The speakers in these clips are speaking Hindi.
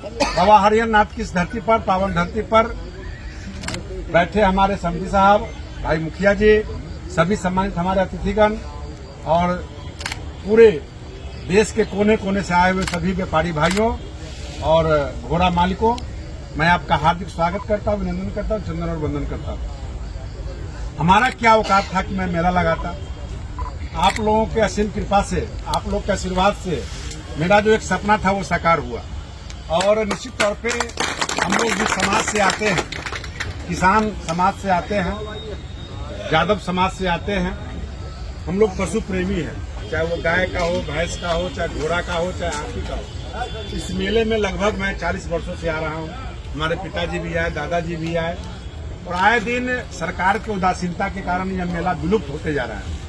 बाबा हरिहरनाथ की इस धरती पर, पावन धरती पर बैठे हमारे समिति साहब, भाई मुखिया जी, सभी सम्मानित हमारे अतिथिगण और पूरे देश के कोने कोने से आए हुए सभी व्यापारी भाइयों और घोड़ा मालिकों, मैं आपका हार्दिक स्वागत करता हूँ, अभिनंदन करता हूँ, चंदन और वंदन करता हूँ। हमारा क्या औकात था कि मैं मेला लगाता। आप लोगों के असीम कृपा से, आप लोग के आशीर्वाद से मेरा जो एक सपना था वो साकार हुआ। और निश्चित तौर पे हम लोग जिस समाज से आते हैं, किसान समाज से आते हैं, यादव समाज से आते हैं, हम लोग पशु प्रेमी हैं, चाहे वो गाय का हो, भैंस का हो, चाहे घोड़ा का हो, चाहे हाथी का हो। इस मेले में लगभग मैं 40 वर्षों से आ रहा हूँ। हमारे पिताजी भी आए, दादाजी भी आए, और आए दिन सरकार की उदासीनता के कारण यह मेला विलुप्त होते जा रहा है।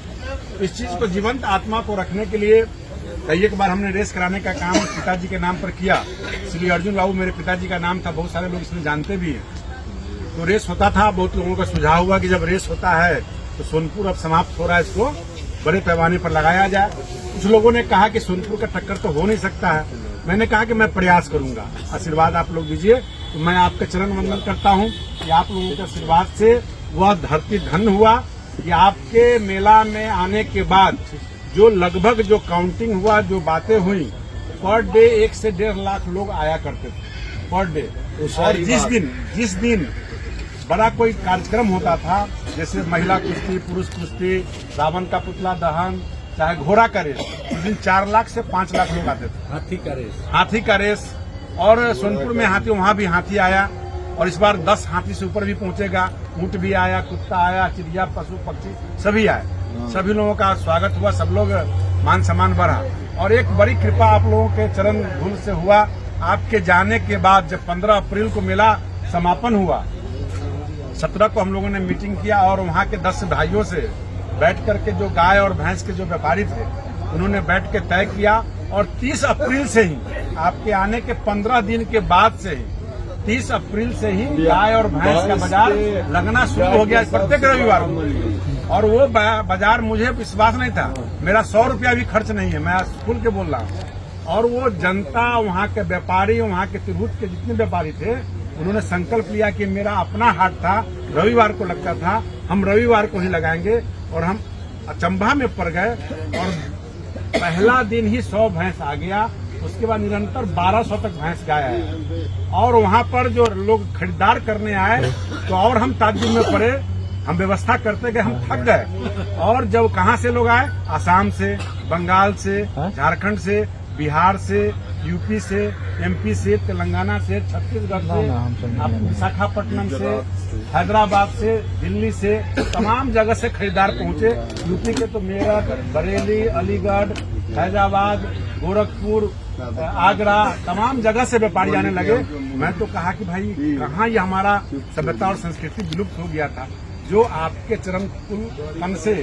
इस चीज को जीवंत आत्मा को रखने के लिए कई एक बार हमने रेस कराने का काम पिताजी के नाम पर किया। श्री अर्जुन बाबू मेरे पिताजी का नाम था, बहुत सारे लोग इसमें जानते भी हैं। तो रेस होता था, बहुत लोगों का सुझाव हुआ कि जब रेस होता है तो सोनपुर अब समाप्त हो रहा है, इसको बड़े पैमाने पर लगाया जाए। कुछ लोगों ने कहा कि सोनपुर का टक्कर तो हो नहीं सकता है। मैंने कहा कि मैं प्रयास करूंगा, आशीर्वाद आप लोग दीजिए। तो मैं आपके चरण वंदन करता हूं कि आप लोगों के आशीर्वाद से वह धरती धन्य हुआ कि आपके मेला में आने के बाद जो लगभग जो काउंटिंग हुआ, जो बातें हुई, पर डे 1 से 1.5 लाख लोग आया करते थे पर डे। और जिस दिन बड़ा कोई कार्यक्रम होता था, जैसे महिला कुश्ती, पुरुष कुश्ती, रावण का पुतला दहन, चाहे घोड़ा का रेस, उस दिन 4 लाख से 5 लाख लोग आते थे। हाथी का रेस और सोनपुर में हाथी, वहाँ भी हाथी आया, और इस बार 10 हाथी से ऊपर भी पहुंचेगा। ऊंट भी आया, कुत्ता आया, चिड़िया, पशु पक्षी सभी आए। सभी लोगों का स्वागत हुआ, सब लोग मान सम्मान बढ़ा। और एक बड़ी कृपा आप लोगों के चरण धूल से हुआ। आपके जाने के बाद जब 15 अप्रैल को मेला समापन हुआ, 17 को हम लोगों ने मीटिंग किया और वहाँ के 10 भाइयों से बैठ करके, जो गाय और भैंस के जो व्यापारी थे, उन्होंने बैठ के तय किया। और 30 अप्रैल से ही, आपके आने के 15 दिन के बाद से ही, 30 अप्रैल से ही गाय और भैंस का बाजार लगना शुरू हो गया प्रत्येक रविवार को। और वो बाजार, मुझे विश्वास नहीं था, मेरा 100 रुपया भी खर्च नहीं है, मैं खुल के बोल रहा हूँ। और वो जनता, वहाँ के व्यापारी, वहाँ के तिरहुत के जितने व्यापारी थे, उन्होंने संकल्प लिया कि मेरा अपना हाट था, रविवार को लगता था, हम रविवार को ही लगाएंगे। और हम अचंभा में पड़ गए और पहला दिन ही 100 भैंस आ गया। उसके बाद निरंतर 1200 तक भैंस गाय आया। और वहाँ पर जो लोग खरीदार करने आए तो और हम ताज्जुब में पड़े। हम व्यवस्था करते गए, हम थक गए। और जब कहाँ से लोग आए, आसाम से, बंगाल से, झारखंड से, बिहार से, यूपी से, एमपी से, तेलंगाना से, छत्तीसगढ़ से, विशाखापट्टनम से, हैदराबाद से, दिल्ली से, तमाम जगह से खरीदार पहुंचे। यूपी के तो मेरठ, बरेली, अलीगढ़, फैजाबाद, गोरखपुर, आगरा, तमाम जगह से व्यापारी आने लगे। मैं तो कहा कि भाई कहाँ ये हमारा सभ्यता और संस्कृति विलुप्त हो गया था। जो आपके चरण कन से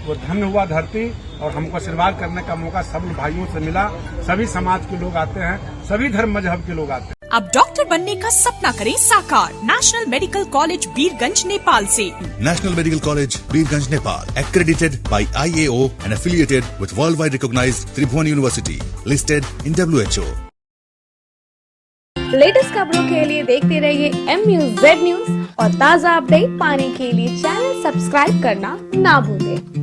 वो धन्य हुआ धरती, और हमको आशीर्वाद करने का मौका सब भाइयों से मिला। सभी समाज के लोग आते हैं, सभी धर्म मजहब के लोग आते हैं। अब डॉक्टर बनने का सपना करें साकार national medical college Birgunj Nepal से। National Medical College, Birganj, Nepal, accredited by IAO and affiliated with worldwide recognized Tribhuvan University, listed in WHO. Latest खबरों के लिए देखते रहिए MUZ न्यूज और ताज़ा अपडेट पाने के लिए चैनल सब्सक्राइब करना ना भूलें।